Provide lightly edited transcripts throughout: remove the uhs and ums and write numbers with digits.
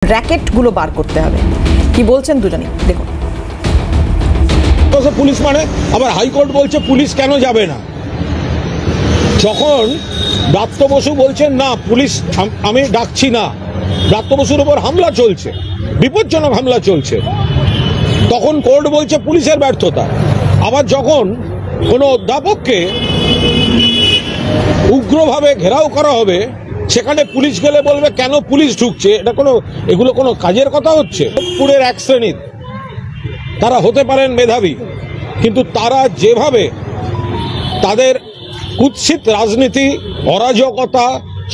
র্যাকেটগুলো বার করতে হবে। কি বলছেন দুজনেই দেখুন। পুলিশ মানে আবার হাইকোর্ট বলছে পুলিশ কেন যাবে না। যখন ব্রাত্য বসু বলছেন না পুলিশ আমি ডাকছি না, ব্রাত্য বসুর উপর হামলা চলছে, বিপজ্জনক হামলা চলছে, তখন কোর্ট বলছে পুলিশের ব্যর্থতা। আবার যখন কোনো অধ্যাপককে উগ্রভাবে ঘেরাও করা হবে সেখানে পুলিশ গেলে বলবে কেন পুলিশ ঢুকছে। এগুলো কোনো কাজের কথা হচ্ছে? পুরের এক শ্রেণীর তারা হতে পারেন মেধাবী, কিন্তু তারা যেভাবে তাদের কুৎসিত রাজনীতি, অরাজকতা,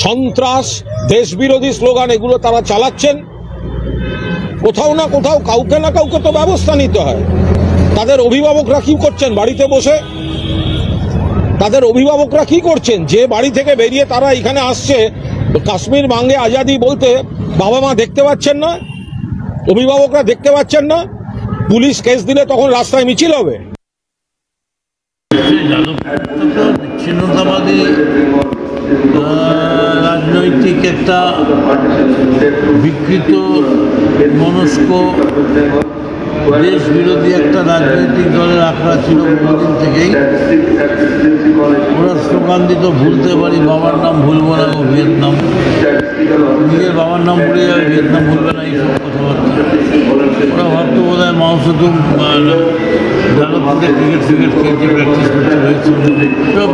সন্ত্রাস, দেশবিরোধী স্লোগান এগুলো তারা চালাচ্ছেন, কোথাও না কোথাও কাউকে না কাউকে তো ব্যবস্থা নিতে হয়। তাদের অভিভাবকরা কি করছেন বাড়িতে বসে? তাদের অভিভাবকরা কি করছেন যে বাড়ি থেকে বেরিয়ে তারা এখানে আসছে কাশ্মীর মাঙ্গে আজাদি বলতে? বাবা মা দেখতে পাচ্ছেন না? অভিভাবকরা দেখতে পাচ্ছেন না? পুলিশ কেস দিলে তখন রাস্তায় মিছিল হবে। বিচ্ছিন্নতাবাদী রাজনৈতিক একটা বিকৃত মনস্ক দেশ বিরোধী একটা রাজনৈতিক দলের আখড়া ছিল বহুদিন থেকেই। ওরা স্লোগান দিত ভুলতে পারি বাবার নাম ভুলবো না গো ভিয়েতনাম, নিজের বাবার নাম ভুলে যাবে ভিয়েতনাম ভুলবে না, এইসব কথাবার্তা। ওরা ভাবতো বোধ হয় মাউসেতুং জাগতিক ক্রিকেট খেলছে, প্র্যাকটিস করতে হয়েছে। সব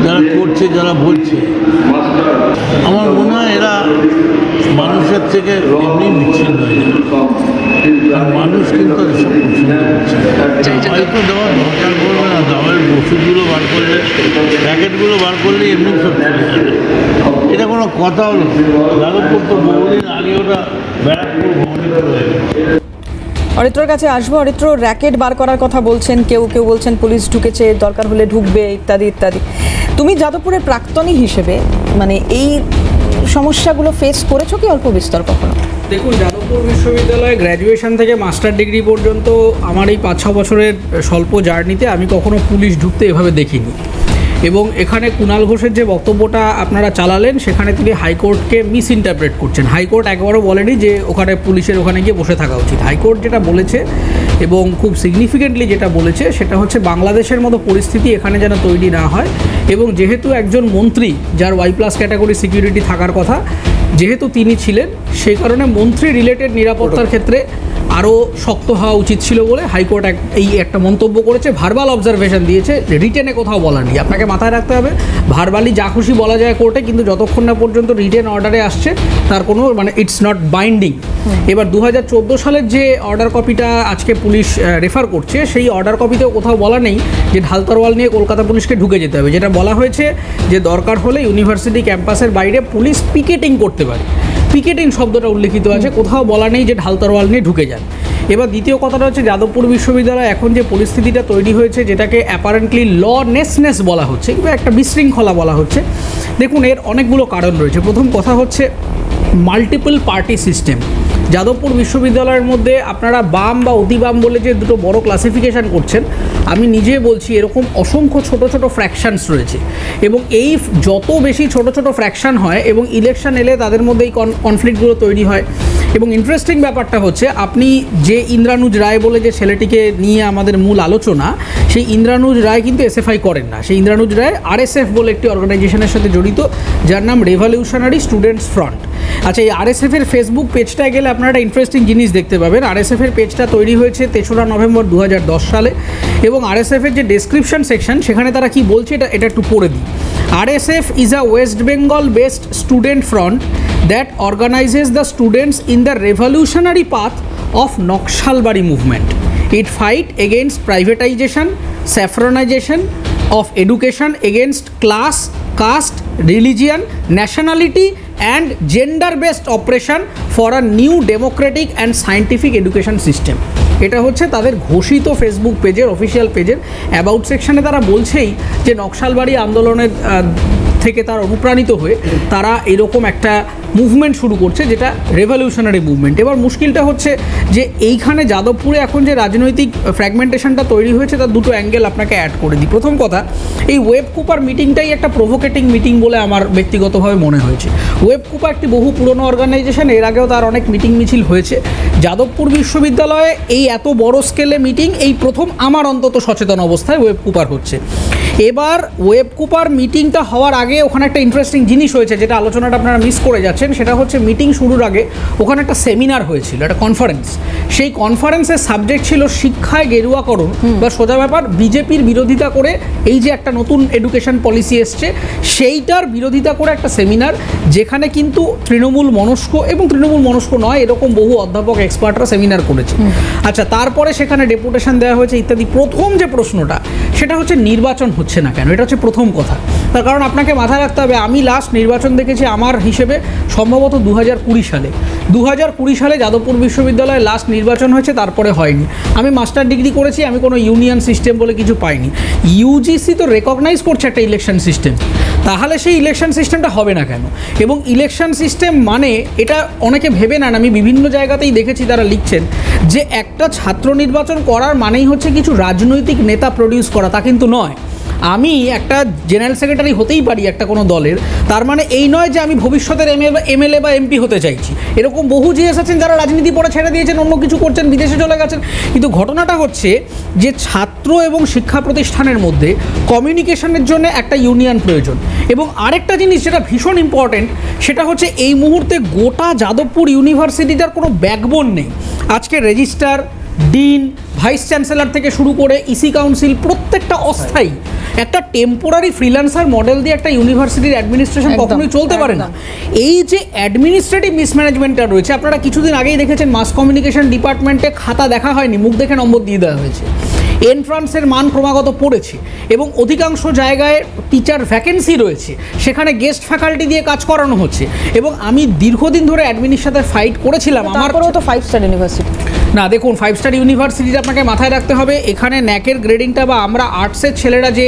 যারা করছে, যারা বলছে, আমার মনে হয় এরা মানুষের থেকে এমনি বিচ্ছিন্ন হয়ে যাবে। আর মানুষ কিন্তু এসব পছন্দ করছে। হয়তো দেওয়ার দরকার পড়বে না, দামের ওষুধগুলো বার করলে, প্যাকেটগুলো বার করলে এমনি সব চলে যাবে। এটা কোনো কথা হলো? যাদবপুর তো বহুদিন আগে ওটা ব্যারাকপুর ভবনিত হয়ে গেছে। অরিত্রর কাছে আসবো। অরিত্র, র্যাকেট বার করার কথা বলছেন, কেউ কেউ বলছেন পুলিশ ঢুকেছে, দরকার হলে ঢুকবে, ইত্যাদি ইত্যাদি। তুমি যাদবপুরের প্রাক্তনী হিসেবে মানে এই সমস্যাগুলো ফেস করেছো কি অল্প বিস্তর কখনো? দেখুন, যাদবপুর বিশ্ববিদ্যালয়ে গ্র্যাজুয়েশন থেকে মাস্টার ডিগ্রি পর্যন্ত আমার এই 5-6 বছরের স্বল্প জার্নিতে আমি কখনো পুলিশ ঢুকতে এভাবে দেখিনি। এবং এখানে কুণাল ঘোষের যে বক্তব্যটা আপনারা চালালেন সেখানে তিনি হাইকোর্টকে মিস ইন্টারপ্রেট করছেন। হাইকোর্ট একবারও বলেনি যে ওখানে পুলিশের ওখানে গিয়ে বসে থাকা উচিত। হাইকোর্ট যেটা বলেছে এবং খুব সিগনিফিকেন্টলি যেটা বলেছে সেটা হচ্ছে বাংলাদেশের মতো পরিস্থিতি এখানে যেন তৈরি না হয়। এবং যেহেতু একজন মন্ত্রী যার Y+ ক্যাটাগরি সিকিউরিটি থাকার কথা, যেহেতু তিনি ছিলেন, সেই কারণে মন্ত্রী রিলেটেড নিরাপত্তার ক্ষেত্রে আরও শক্ত হওয়া উচিত ছিল বলে হাইকোর্ট এই একটা মন্তব্য করেছে। ভার্বাল অবজারভেশন দিয়েছে, রিটেনে কোথাও বলা নেই। আপনাকে মাথায় রাখতে হবে, ভার্বালি যা খুশি বলা যায় কোর্টে, কিন্তু যতক্ষণ না পর্যন্ত রিটেন অর্ডারে আসছে তার কোনো ইটস নট বাইন্ডিং। এবার 2014 সালের যে অর্ডার কপিটা আজকে পুলিশ রেফার করছে, সেই অর্ডার কপিতেও কোথাও বলা নেই যে ঢাল তরোয়াল নিয়ে কলকাতা পুলিশকে ঢুকে যেতে হবে। যেটা বলা হয়েছে যে দরকার হলে ইউনিভার্সিটি ক্যাম্পাসের বাইরে পুলিশ পিকেটিং করতে পারে। পিকেটিং শব্দটা উল্লেখিত আছে, কোথাও বলা নেই যে ঢাল তরোয়াল নিয়ে ঢুকে যান। এবার দ্বিতীয় কথাটা হচ্ছে যাদবপুর বিশ্ববিদ্যালয় এখন যে পরিস্থিতিটা তৈরি হয়েছে, যেটাকে অ্যাপারেন্টলি লনেসনেস বলা হচ্ছে কিংবা একটা বিশৃঙ্খলা বলা হচ্ছে। দেখুন, এর অনেকগুলো কারণ রয়েছে। প্রথম কথা হচ্ছে মাল্টিপল পার্টি সিস্টেম। যাদবপুর বিশ্ববিদ্যালয়ের মধ্যে আপনারা বাম বা অতি বাম বলে যে দুটো বড় ক্লাসিফিকেশান করছেন, আমি নিজে বলছি এরকম অসংখ্য ছোট ছোট ফ্র্যাকশানস রয়েছে। এবং এই যত বেশি ছোট ছোট ফ্র্যাকশান হয় এবং ইলেকশন এলে তাদের মধ্যে এই কনফ্লিক্টগুলো তৈরি হয়। এবং ইন্টারেস্টিং ব্যাপারটা হচ্ছে, আপনি যে ইন্দ্রানুজ রায় বলে যে ছেলেটিকে নিয়ে আমাদের মূল আলোচনা, সেই ইন্দ্রানুজ রায় কিন্তু SFI করেন না। সেই ইন্দ্রানুজ রায় RSF বলে একটি অর্গানাইজেশনের সাথে জড়িত, যার নাম রেভলিউশনারি স্টুডেন্টস ফ্রন্ট। আচ্ছা, এই RSF এর ফেসবুক পেজটায় গেলে আপনারা একটা ইন্টারেস্টিং জিনিস দেখতে পাবেন। RSF এর পেজটা তৈরি হয়েছে 3রা নভেম্বর 2010 সালে। এবং RSF এর যে ডেসক্রিপশন সেকশন, সেখানে তারা কি বলছে এটা একটু পড়ে দিই। RSF is a West Bengal based student front that organizes the students in the revolutionary path of Naxalbari movement. It fight against privatization, saffronization of education, against class, caste, religion, nationality and gender-based oppression for a new democratic and scientific education system. এটা হচ্ছে তাদের ঘোষিত Facebook পেজের official পেজের about সেকশনে তারা বলছেই যে নকশালবাড়ি আন্দোলনের থেকে তার অনুপ্রাণিত হয়ে তারা এরকম একটা মুভমেন্ট শুরু করছে, যেটা রেভলিউশনারি মুভমেন্ট। এবার মুশকিলটা হচ্ছে যে এইখানে যাদবপুরে এখন যে রাজনৈতিক ফ্র্যাগমেন্টেশনটা তৈরি হয়েছে তার দুটো অ্যাঙ্গেল আপনাকে অ্যাড করে দিই। প্রথম কথা, এই ওয়েব কুপার মিটিংটাই একটা প্রভোকেটিং মিটিং বলে আমার ব্যক্তিগতভাবে মনে হয়েছে। ওয়েব কুপা একটি বহু পুরনো অর্গানাইজেশন, এর আগেও তার অনেক মিটিং মিছিল হয়েছে। যাদবপুর বিশ্ববিদ্যালয়ে এই এত বড় স্কেলে মিটিং এই প্রথম আমার অন্তত সচেতন অবস্থায় ওয়েব কুপার হচ্ছে। এবার ওয়েব কুপার মিটিংটা হওয়ার আগে ওখানে একটা ইন্টারেস্টিং জিনিস হয়েছে, যেটা আলোচনাটা আপনারা মিস করে যাচ্ছেন। সেটা হচ্ছে মিটিং শুরুর আগে ওখানে একটা সেমিনার হয়েছিল, একটা কনফারেন্স। সেই কনফারেন্সের সাবজেক্ট ছিল শিক্ষায় গেরুয়াকরণ, বা সোজা ব্যাপার বিজেপির বিরোধিতা করে এই যে একটা নতুন এডুকেশন পলিসি এসছে সেইটার বিরোধিতা করে একটা সেমিনার, যেখানে কিন্তু তৃণমূল মনস্ক এবং তৃণমূল মনস্ক নয় এরকম বহু অধ্যাপক এক্সপার্টরা সেমিনার করেছে। আচ্ছা, তারপরে সেখানে ডেপুটেশন দেওয়া হয়েছে ইত্যাদি। প্রথম যে প্রশ্নটা সেটা হচ্ছে নির্বাচন হচ্ছে না কেন, এটা হচ্ছে প্রথম কথা। তার কারণ আপনাকে মাথায় রাখতে হবে, আমি লাস্ট নির্বাচন দেখেছি আমার হিসেবে সম্ভবত 2020 সালে। 2020 সালে যাদবপুর বিশ্ববিদ্যালয়ে লাস্ট নির্বাচন হয়েছে, তারপরে হয়নি। আমি মাস্টার ডিগ্রি করেছি, আমি কোনো ইউনিয়ন সিস্টেম বলে কিছু পাইনি। ইউজিসি তো রেকগনাইজ করছে একটা ইলেকশন সিস্টেম, তাহলে সেই ইলেকশন সিস্টেমটা হবে না কেন? এবং ইলেকশন সিস্টেম মানে এটা অনেকে ভেবে নেন, আমি বিভিন্ন জায়গাতেই দেখেছি তারা লিখছেন যে একটা ছাত্র নির্বাচন করার মানেই হচ্ছে কিছু রাজনৈতিক নেতা প্রডিউস করা, তা কিন্তু নয়। আমি একটা জেনারেল সেক্রেটারি হতেই পারি একটা কোনো দলের, তার মানে এই নয় যে আমি ভবিষ্যতের এমএলএ বা এমপি হতে চাইছি। এরকম বহু জিএস আছেন যারা রাজনীতি পড়ে ছেড়ে দিয়েছেন, অন্য কিছু করছেন, বিদেশে চলে গেছেন। কিন্তু ঘটনাটা হচ্ছে যে ছাত্র এবং শিক্ষা প্রতিষ্ঠানের মধ্যে কমিউনিকেশনের জন্য একটা ইউনিয়ন প্রয়োজন। এবং আরেকটা জিনিস যেটা ভীষণ ইম্পর্টেন্ট, সেটা হচ্ছে এই মুহূর্তে গোটা যাদবপুর ইউনিভার্সিটিটার কোনো ব্যাকবোন নেই। আজকে রেজিস্ট্রার, ডিন, ভাইস চ্যান্সেলর থেকে শুরু করে ইসি কাউন্সিল প্রত্যেকটা অস্থায়ী। একটা টেম্পোরারি ফ্রিল্যান্সার মডেল দিয়ে একটা ইউনিভার্সিটির অ্যাডমিনিস্ট্রেশন কখনোই চলতে পারে না। এই যে অ্যাডমিনিস্ট্রেটিভ মিসম্যানেজমেন্টটা রয়েছে, আপনারা কিছুদিন আগেই দেখেছেন মাস কমিউনিকেশন ডিপার্টমেন্টে খাতা দেখা হয়নি, মুখ দেখে নম্বর দিয়ে দেওয়া হয়েছে। এন্ট্রান্সের মান ক্রমাগত পড়েছে এবং অধিকাংশ জায়গায় টিচার ভ্যাকেন্সি রয়েছে, সেখানে গেস্ট ফ্যাকাল্টি দিয়ে কাজ করানো হচ্ছে। এবং আমি দীর্ঘদিন ধরে অ্যাডমিনের সাথে ফাইট করেছিলাম। আমার তো 5 স্টার ইউনিভার্সিটি না, দেখুন 5 স্টার ইউনিভার্সিটিটা আপনাকে মাথায় রাখতে হবে, এখানে ন্যাকের গ্রেডিংটা বা আমরা আর্টসের ছেলেরা যে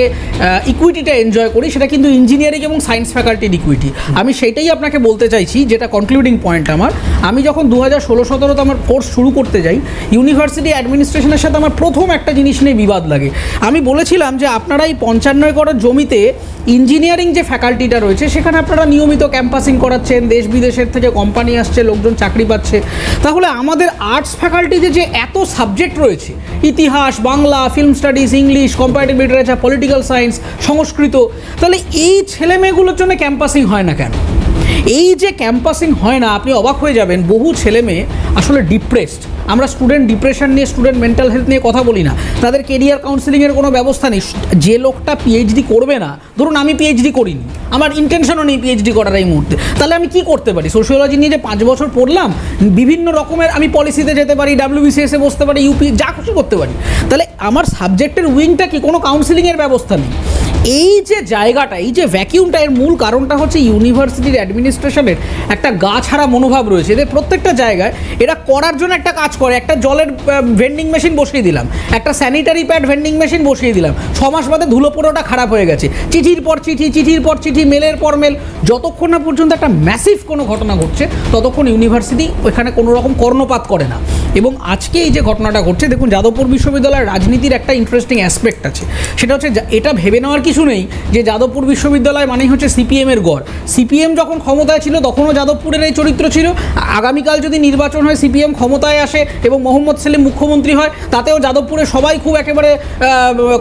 ইকুইটিটা এনজয় করি সেটা কিন্তু ইঞ্জিনিয়ারিং এবং সায়েন্স ফ্যাকাল্টির ইকুইটি। আমি সেইটাই আপনাকে বলতে চাইছি, যেটা কনক্লুডিং পয়েন্ট আমার। আমি যখন 2016-17 আমার কোর্স শুরু করতে যাই, ইউনিভার্সিটি অ্যাডমিনিস্ট্রেশনের সাথে আমার প্রথম একটা জিনিস নিয়ে বিবাদ লাগে। আমি বলেছিলাম যে আপনারা এই 55 একর জমিতে ইঞ্জিনিয়ারিং যে ফ্যাকাল্টিটা রয়েছে সেখানে আপনারা নিয়মিত ক্যাম্পাসিং করাচ্ছেন, দেশ বিদেশের থেকে কোম্পানি আসছে, লোকজন চাকরি পাচ্ছে, তাহলে আমাদের আর্টস ফ্যাকাল্টিতে যে এত সাবজেক্ট রয়েছে, ইতিহাস, Bangla, film studies, English, comparative literature, political science, Sanskrit, তাহলে এই ছেলেমেয়েগুলোর জন্য ক্যাম্পাসিং হয় না কেন? এই যে ক্যাম্পাসিং হয় না, আপনি অবাক হয়ে যাবেন, বহু ছেলেমেয়ে আসলে ডিপ্রেসড। আমরা স্টুডেন্ট ডিপ্রেশন নিয়ে, স্টুডেন্ট মেন্টাল হেলথ নিয়ে কথা বলি না, তাদের কেরিয়ার কাউন্সিলিংয়ের কোনো ব্যবস্থা নেই। যে লোকটা পিএইচডি করবে না, ধরুন আমি পিএইচডি করিনি, আমার ইন্টেনশনও নেই পিএইচডি করার এই মুহূর্তে, তাহলে আমি কি করতে পারি? সোশিওলজি নিয়ে যে 5 বছর পড়লাম, বিভিন্ন রকমের আমি পলিসিতে যেতে পারি, ডাব্লিউবিসিএসে বসতে পারি, ইউপি যা খুশি করতে পারি, তাহলে আমার সাবজেক্টের উইংটা কি? কোনো কাউন্সিলিংয়ের ব্যবস্থা নেই। এই যে জায়গাটা, এই যে ভ্যাকিউমটা, এর মূল কারণটা হচ্ছে ইউনিভার্সিটির অ্যাডমিনিস্ট্রেশনের একটা গা ছাড়া মনোভাব রয়েছে। এদের প্রত্যেকটা জায়গায় এরা করার জন্য একটা কাজ করে, একটা জলের ভেন্ডিং মেশিন বসিয়ে দিলাম, একটা স্যানিটারি প্যাড ভেন্ডিং মেশিন বসিয়ে দিলাম, 6 মাস বাদে ধুলো পড়ে ওটা খারাপ হয়ে গেছে। চিঠির পর চিঠি, চিঠির পর চিঠি, মেলের পর মেল, যতক্ষণ না পর্যন্ত একটা ম্যাসিভ কোনো ঘটনা ঘটছে ততক্ষণ ইউনিভার্সিটি ওখানে কোনো রকম কর্ণপাত করে না। এবং আজকে এই যে ঘটনাটা ঘটছে, দেখুন যাদবপুর বিশ্ববিদ্যালয়ের রাজনীতির একটা ইন্টারেস্টিং অ্যাসপেক্ট আছে, সেটা হচ্ছে এটা ভেবে নেওয়ার কিছু নেই যে যাদবপুর বিশ্ববিদ্যালয় মানেই হচ্ছে সিপিএমের গড়। সিপিএম যখন ক্ষমতায় ছিল তখনও যাদবপুরের এই চরিত্র ছিল। আগামীকাল যদি নির্বাচন হয়, সিপিএম ক্ষমতায় আসে এবং মোহাম্মদ সেলিম মুখ্যমন্ত্রী হয়, তাতেও যাদবপুরে সবাই খুব একেবারে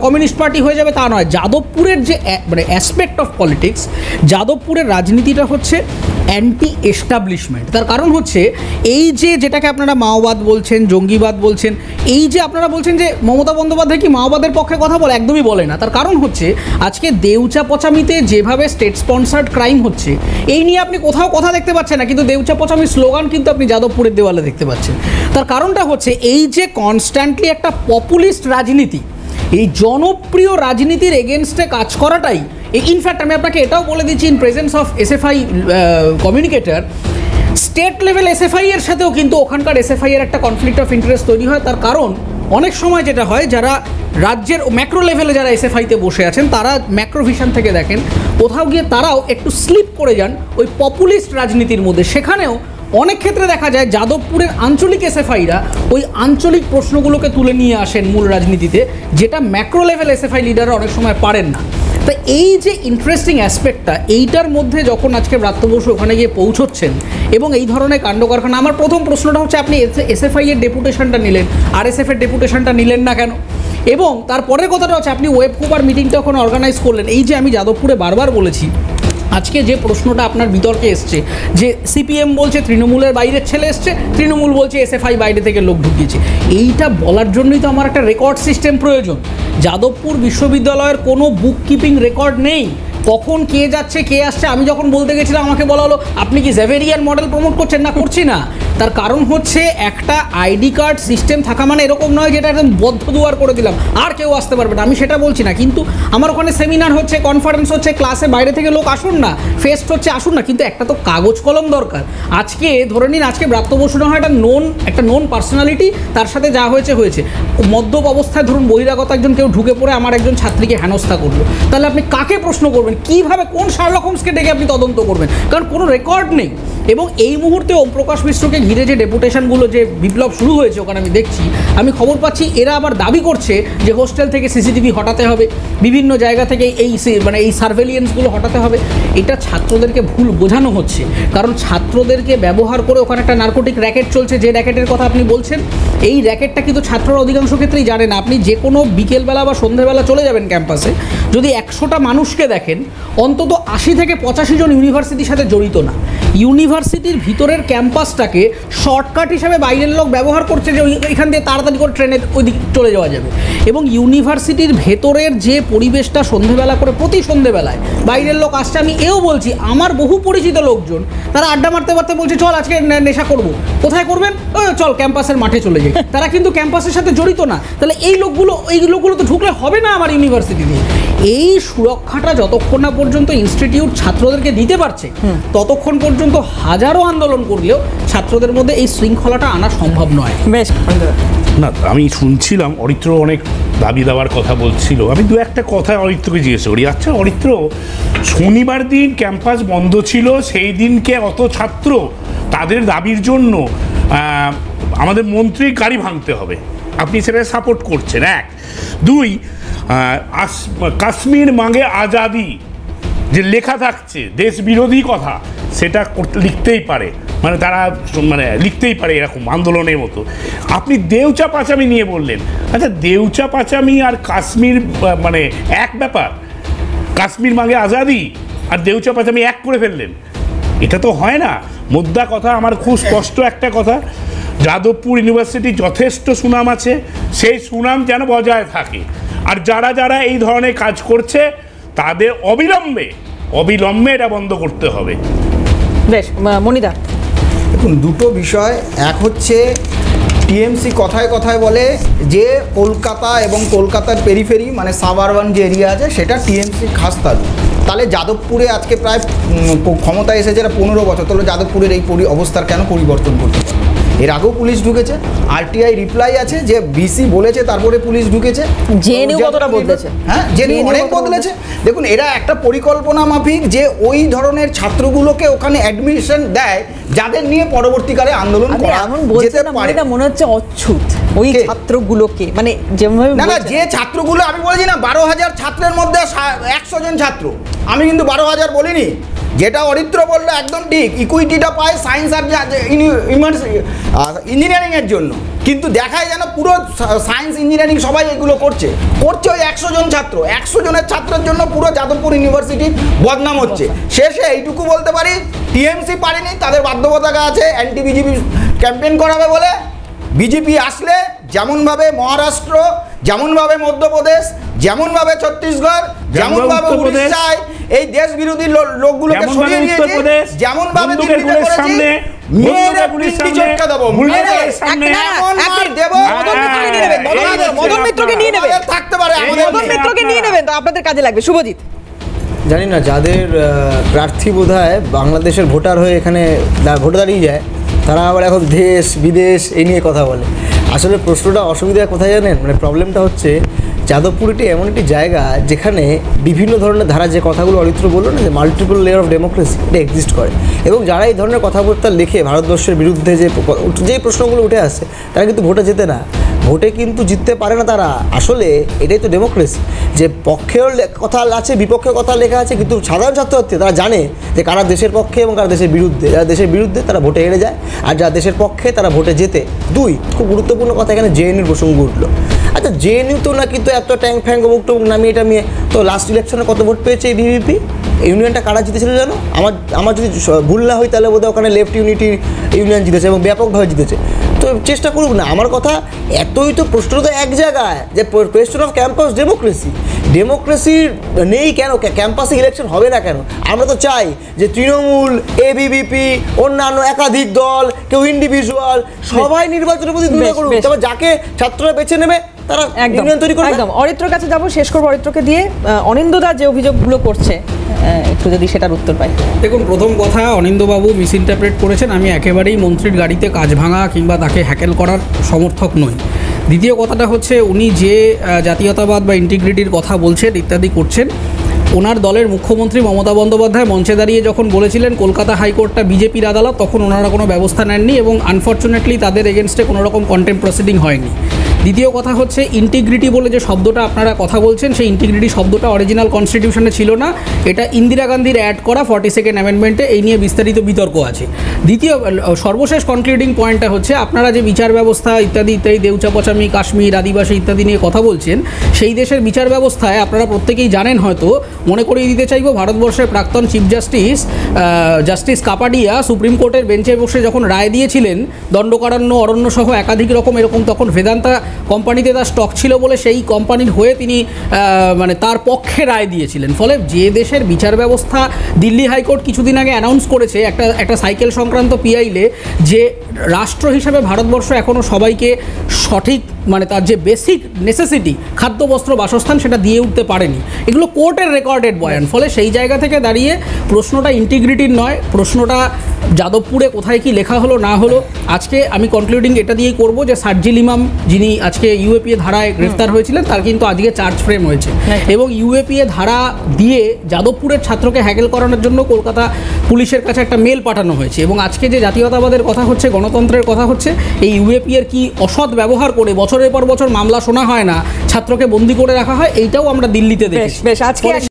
কমিউনিস্ট পার্টি হয়ে যাবে তা নয়। যাদবপুরের যে মানে অ্যাসপেক্ট অফ পলিটিক্স, যাদবপুরের রাজনীতিটা হচ্ছে অ্যান্টি এস্টাবলিশমেন্ট। তার কারণ হচ্ছে এই যে যেটাকে আপনারা মাওবাদ বলছেন, জঙ্গিবাদ বলছেন, এই যে আপনারা বলছেন যে মমতা বন্দ্যোপাধ্যায় কি মাওবাদের পক্ষে কথা বলে, একদমই বলে না। তার কারণ হচ্ছে আজকে দেউচা পচামিতে যেভাবে স্টেট স্পন্সার্ড ক্রাইম হচ্ছে, এই নিয়ে আপনি কোথাও কথা দেখতে পাচ্ছেন না, কিন্তু দেউচা পচামির স্লোগান কিন্তু আপনি যাদবপুরের দেওয়ালে দেখতে পাচ্ছেন। তার কারণটা হচ্ছে এই যে কনস্ট্যান্টলি একটা পপুলিস্ট রাজনীতি, এই জনপ্রিয় রাজনীতির এগেনস্টে কাজ করাটাই। ইনফ্যাক্ট আমি আপনাকে এটাও বলে দিচ্ছি, in presence of SFI communicator, state level SFI এর সাথেও কিন্তু ওখানকার এসএফআই এর একটা কনফ্লিক্ট অফ ইন্টারেস্ট তৈরি হয়। তার কারণ অনেক সময় যেটা হয়, যারা রাজ্যের ম্যাক্রো লেভেলে যারা এসএফআইতে বসে আছেন তারা ম্যাক্রো ভিশন থেকে দেখেন, কোথাও গিয়ে তারাও একটু স্লিপ করে যান ওই পপুলিস্ট রাজনীতির মধ্যে। সেখানেও অনেক ক্ষেত্রে দেখা যায় যাদবপুরের আঞ্চলিক এসএফআইরা ওই আঞ্চলিক প্রশ্নগুলোকে তুলে নিয়ে আসেন মূল রাজনীতিতে, যেটা ম্যাক্রো লেভেল এসএফআই লিডাররা অনেক সময় পারেন না। তো এই যে ইন্টারেস্টিং অ্যাসপেক্টটা, এইটার মধ্যে যখন আজকে ব্রাত্য বসু ওখানে গিয়ে পৌঁছচ্ছেন এবং এই ধরনের কাণ্ড কারখানা, আমার প্রথম প্রশ্নটা হচ্ছে আপনি এসএফআই এর ডেপুটেশনটা নিলেন, আরএসএফ এর ডেপুটেশনটা নিলেন না কেন? এবং তারপরের কথাটা হচ্ছে আপনি ওয়েব কুপার মিটিংটা ওখানে অর্গানাইজ করলেন। এই যে আমি যাদবপুরে বারবার বলেছি, আজকে যে প্রশ্নটা আপনার বিতর্কে এসছে যে সিপিএম বলছে তৃণমূলের বাইরের ছেলে এসছে, তৃণমূল বলছে এসএফআই বাইরে থেকে লোক ঢুকিয়েছে, এইটা বলার জন্যই তো আমার একটা রেকর্ড সিস্টেম প্রয়োজন। যাদবপুর বিশ্ববিদ্যালয়ের কোনো বুক কিপিং রেকর্ড নেই, কখন কে যাচ্ছে কে আসছে। আমি যখন বলতে গেছিলাম আমাকে বলা হলো আপনি কি জেভেরিয়ান মডেল প্রমোট করছেন? না, করছি না। তার কারণ হচ্ছে একটা আইডি কার্ড সিস্টেম থাকা মানে এরকম নয় যেটা একদম বদ্ধ দুয়ার করে দিলাম আর কেউ আসতে পারবে না, আমি সেটা বলছি না। কিন্তু আমার ওখানে সেমিনার হচ্ছে, কনফারেন্স হচ্ছে, ক্লাসে বাইরে থেকে লোক আসুন না, ফেস্ট হচ্ছে আসুন না, কিন্তু একটা তো কাগজ কলম দরকার। আজকে ধরে নিন আজকে ব্রাত্য বসু না হয় একটা নোন পার্সোনালিটি, তার সাথে যা হয়েছে হয়েছে, মদ্যপ অবস্থায় ধরুন বহিরাগত একজন কেউ ঢুকে পড়ে আমার একজন ছাত্রীকে হেনস্থা করলো, তাহলে আপনি কাকে প্রশ্ন করবেন? কিভাবে, কোন শার্লক হোমসকে ডেকে আপনি তদন্ত করবেন? কারণ কোনো রেকর্ড নেই। এবং এই মুহূর্তে ওম প্রকাশ মিশ্রকে ঘিরে যে ডেপুটেশনগুলো, যে বিপ্লব শুরু হয়েছে ওখানে আমি দেখছি, আমি খবর পাচ্ছি এরা আবার দাবি করছে যে হোস্টেল থেকে সিসিটিভি হটাতে হবে, বিভিন্ন জায়গা থেকে এই সার্ভেলিয়েন্সগুলো হটাতে হবে। এটা ছাত্রদেরকে ভুল বোঝানো হচ্ছে, কারণ ছাত্রদেরকে ব্যবহার করে ওখানে একটা নার্কোটিক র্যাকেট চলছে, যে র্যাকেটের কথা আপনি বলছেন, এই র্যাকেটটা কিন্তু ছাত্ররা অধিকাংশ ক্ষেত্রেই জানে না। আপনি যে কোনো বিকেলবেলা বা সন্ধ্যেবেলা চলে যাবেন ক্যাম্পাসে, যদি 100টা মানুষকে দেখেন অন্তত 80 থেকে 85 জন ইউনিভার্সিটির সাথে জড়িত না। ইউনিভার্সিটির ভিতরের ক্যাম্পাসটাকে শর্টকাট হিসাবে বাইরের লোক ব্যবহার করছে যে এখান দিয়ে তাড়াতাড়ি করে ট্রেনে ওই দিকে চলে যাওয়া যাবে। এবং ইউনিভার্সিটির ভেতরের যে পরিবেশটা সন্ধ্যেবেলা করে, প্রতি সন্ধ্যেবেলায় বাইরের লোক আসছে, আমি এও বলছি আমার বহু পরিচিত লোকজন তারা আড্ডা মারতে মারতে বলছে চল আজকে নেশা করব। কোথায় করবেন? চল ক্যাম্পাসের মাঠে চলে যাই। তারা কিন্তু ক্যাম্পাসের সাথে জড়িত না। তাহলে এই লোকগুলো তো ঢুকলে হবে না আমার ইউনিভার্সিটিতে। এই সুরক্ষাটা যতক্ষণ না পর্যন্ত ইনস্টিটিউট ছাত্রদেরকে দিতে পারছে, ততক্ষণ পর্যন্ত হাজারো আন্দোলন করলেও ছাত্রদের মধ্যে এই শৃঙ্খলাটা আনা সম্ভব নয়। বেশ, না, আমি শুনছিলাম অরিত্র অনেক দাবি দেওয়ার কথা বলছিল। আমি দু একটা কথা অরিত্রকে জিজ্ঞেস করি, আচ্ছা অরিত্র, শনিবার দিন ক্যাম্পাস বন্ধ ছিল, সেই দিনকে অত ছাত্র তাদের দাবির জন্য আমাদের মন্ত্রীর গাড়ি ভাঙতে হবে, আপনি সেটা সাপোর্ট করছেন? এক। দুই, কাশ্মীর মাঙ্গে আজাদি যে লেখা থাকছে দেশ বিরোধী কথা, সেটা লিখতেই পারে, তারা লিখতেই পারে এরকম আন্দোলনের মতো। আপনি দেউচা পাচামি নিয়ে বললেন, আচ্ছা দেউচা পাচামি আর কাশ্মীর এক ব্যাপার? কাশ্মীর মাঙ্গে আজাদি আর দেউচা পাচামি এক করে ফেললেন, এটা তো হয় না। মুদ্রা কথা আমার খুব স্পষ্ট একটা কথা, যাদবপুর ইউনিভার্সিটি যথেষ্ট সুনাম আছে, সেই সুনাম যেন বজায় থাকে। আর যারা যারা এই ধরনের কাজ করছে তাদের অবিলম্বে এটা বন্ধ করতে হবে। বেশ, মনিদা। দেখুন, দুটো বিষয়। এক হচ্ছে টিএমসি কথায় কথায় বলে যে কলকাতা এবং কলকাতার পেরিফেরি সাবআরবান যে এরিয়া আছে সেটা টিএমসি খাস তালু। তাহলে যাদবপুরে আজকে প্রায় ক্ষমতায় এসেছে এরা 15 বছর, তাহলে যাদবপুরের এই অবস্থার কেন পরিবর্তন করতে পারে? এর আগেও পুলিশ ঢুকেছে, আরটিআই রিপ্লাই আছে যে বিসি বলেছে তারপরে পুলিশ ঢুকেছে। জেএনইউ কতটা বদলেছে? হ্যাঁ, জেএনইউ অনেক বদলেছে। দেখুন, এরা একটা পরিকল্পনা মাফিক যে ওই ধরনের ছাত্রগুলোকে ওখানে অ্যাডমিশন দেয় যাদের নিয়ে পরবর্তীকালে আন্দোলন করা যেতে পারে। মনে হচ্ছে অচ্ছুত ওই ছাত্রগুলোকে, যেভাবে না, যে ছাত্রগুলো আমি বলেছি না, 12,000 ছাত্রের মধ্যে 100 জন ছাত্র, আমি কিন্তু 12,000 বলিনি। যেটা অরিত্র বললো একদম ঠিক, ইকুইটিটা পায় সায়েন্স আর ইঞ্জিনিয়ারিংয়ের জন্য, কিন্তু দেখায় যেন পুরো সায়েন্স ইঞ্জিনিয়ারিং সবাই এগুলো করছে ওই 100 জন ছাত্র, 100 জনের ছাত্রের জন্য পুরো যাদবপুর ইউনিভার্সিটির বদনাম হচ্ছে। শেষে এইটুকু বলতে পারি, টিএমসি পারেনি, তাদের বাধ্যবাধকতা আছে অ্যান্টি বিজেপি ক্যাম্পেইন করাবে বলে। বিজেপি আসলে যেমনভাবে মহারাষ্ট্র, যেমনভাবে মধ্যপ্রদেশ, যেমনভাবে ছত্তিশগড়, যেমনভাবে উড়িষ্যায় এই দেশ বিরোধী লোকগুলোকে সরিয়ে দিয়েছে, যেমনভাবে দিল্লিতে করেছে, মদন মিত্রকে নিয়ে নেবেন তো আপনাদের কাজে লাগবে। শুভজিৎ, জানি না যাদের প্রার্থী বোধহয় বাংলাদেশের ভোটার হয়ে এখানে ভোটে দাঁড়িয়ে যায়, তারা আবার এখন দেশ বিদেশ এই নিয়ে কথা বলে। আসলে প্রশ্নটা অসুবিধা কোথায় জানেন, মানে প্রবলেমটা হচ্ছে যাদবপুরটি এমন একটি জায়গা যেখানে বিভিন্ন ধরনের ধারা, যে কথাগুলো অরিত্র বললো না, যে মাল্টিপল লেয়ার অফ ডেমোক্রেসি, এটা এক্সিস্ট করে। এবং যারা এই ধরনের কথাবার্তা লিখে ভারতবর্ষের বিরুদ্ধে যে প্রশ্নগুলো উঠে আসছে, তারা কিন্তু ভোটে জেতে না, ভোটে কিন্তু জিততে পারে না তারা। আসলে এটাই তো ডেমোক্রেসি, যে পক্ষেও কথা আছে, বিপক্ষে কথা লেখা আছে, কিন্তু সাধারণ ছাত্রছাত্রী তারা জানে যে কারা দেশের পক্ষে এবং কারা দেশের বিরুদ্ধে। যারা দেশের বিরুদ্ধে তারা ভোটে হেরে যায়, আর যারা দেশের পক্ষে তারা ভোটে জেতে। দুই, খুব গুরুত্বপূর্ণ কথা, এখানে জেএনইউর প্রসঙ্গ উঠলো। আচ্ছা, জেএনইউ তো না কিন্তু এত ট্যাঙ্ক ফ্যাঙ্ক অমুক টমুক নামিয়ে টামিয়ে, তো লাস্ট ইলেকশনে কত ভোট পেয়েছে এই ভিভিপি? ইউনিয়নটা কারা জিতেছিল জানো? আমার যদি ভুল না হয় তাহলে বোধহয় ওখানে লেফট ইউনিয়ন জিতেছে এবং ব্যাপকভাবে জিতেছে। তো চেষ্টা করুক না, আমার কথা এতই তো প্রশ্ন তো এক জায়গায়, যে কোয়েশ্চন অফ ক্যাম্পাস ডেমোক্রেসি নেই কেন? ক্যাম্পাসে ইলেকশন হবে না কেন? আমরা তো চাই যে তৃণমূল, এবিভিপি, অন্যান্য একাধিক দল, কেউ ইন্ডিভিজুয়াল, সবাই নির্বাচনের প্রতি দুর্নীতি করুক, তবে যাকে ছাত্ররা বেছে নেবে তারা ইউনিয়ন তৈরি করবে। একদম। অরিত্রর কাছে যাবো, শেষ করবো অরিত্রকে দিয়ে। অনিন্দদা যে অভিযোগগুলো করছে, একটু যদি সেটার উত্তর পাই। দেখুন, প্রথম কথা, অনিন্দবাবু মিস ইন্টারপ্রেট করেছেন। আমি একেবারেই মন্ত্রীর গাড়িতে কাজ ভাঙা কিংবা তাকে হ্যাকেল করার সমর্থক নই। দ্বিতীয় কথাটা হচ্ছে, উনি যে জাতীয়তাবাদ বা ইন্টিগ্রিটির কথা বলছেন ইত্যাদি করছেন, ওনার দলের মুখ্যমন্ত্রী মমতা বন্দ্যোপাধ্যায় মঞ্চে দাঁড়িয়ে যখন বলেছিলেন কলকাতা হাইকোর্টটা বিজেপির আদালত, তখন ওনারা কোনো ব্যবস্থা নেননি এবং আনফর্চুনেটলি তাদের এগেনস্টে কোনো রকম কন্টেম্প প্রসিডিং হয়নি। দ্বিতীয় কথা হচ্ছে, ইন্টিগ্রিটি বলে যে শব্দটা আপনারা কথা বলছেন, সেই ইন্টিগ্রিটি শব্দটা অরিজিনাল কনস্টিটিউশনে ছিল না, এটা ইন্দিরা গান্ধীর অ্যাড করা 42nd অ্যামেন্ডমেন্টে, এই নিয়ে বিস্তারিত বিতর্ক আছে। সর্বশেষ কনক্লুডিং পয়েন্টটা হচ্ছে, আপনারা যে বিচার ব্যবস্থা ইত্যাদি ইত্যাদি, দেউচা পচামি, কাশ্মীর, আদিবাসী ইত্যাদি নিয়ে কথা বলছেন, সেই দেশের বিচার ব্যবস্থায় আপনারা প্রত্যেকেই জানেন, হয়তো মনে করিয়ে দিতে চাইব, ভারতবর্ষের প্রাক্তন চিফ জাস্টিস কাপাডিয়া সুপ্রিম কোর্টের বেঞ্চে বসে যখন রায় দিয়েছিলেন, দণ্ডকারণ্য, অরণ্য সহ একাধিক রকম এরকম, তখন বেদান্তা কোম্পানিতে তার স্টক ছিল বলে সেই কোম্পানির হয়ে তিনি মানে তার পক্ষে রায় দিয়েছিলেন। ফলে যে দেশের বিচার ব্যবস্থা, দিল্লি হাইকোর্ট কিছুদিন আগে অ্যানাউন্স করেছে একটা সাইকেল সংক্রান্ত পিআইলে, যে রাষ্ট্র হিসেবে ভারতবর্ষ এখনও সবাইকে সঠিক, মানে তার যে বেসিক নেসেসিটি, খাদ্য, বস্ত্র, বাসস্থান, সেটা দিয়ে উঠতে পারেনি। এগুলো কোর্টের রেকর্ডেড বয়ান। ফলে সেই জায়গা থেকে দাঁড়িয়ে প্রশ্নটা ইন্টিগ্রিটির নয়, প্রশ্নটা যাদবপুরে কোথায় কি লেখা হলো না হলো। আজকে আমি কনক্লুডিং এটা দিয়েই করব যে সার্জিল ইমাম, যিনি আজকে ইউএপিএ ধারায় গ্রেফতার হয়েছিলেন, তার কিন্তু আজকে চার্জ ফ্রেম হয়েছে এবং ইউএপিএ ধারা দিয়ে যাদবপুরের ছাত্রকে হ্যাকেল করানোর জন্য কলকাতা পুলিশের কাছে একটা মেল পাঠানো হয়েছে। এবং আজকে যে জাতীয়তাবাদের কথা হচ্ছে, গণতন্ত্রের কথা হচ্ছে, এই ইউএপিএর কি অসৎ ব্যবহার করে বছরের পর বছর মামলা শোনা হয় না, ছাত্রকে বন্দি করে রাখা হয়, এইটাও আমরা দিল্লিতে দেখেছি। বেশ, আজকে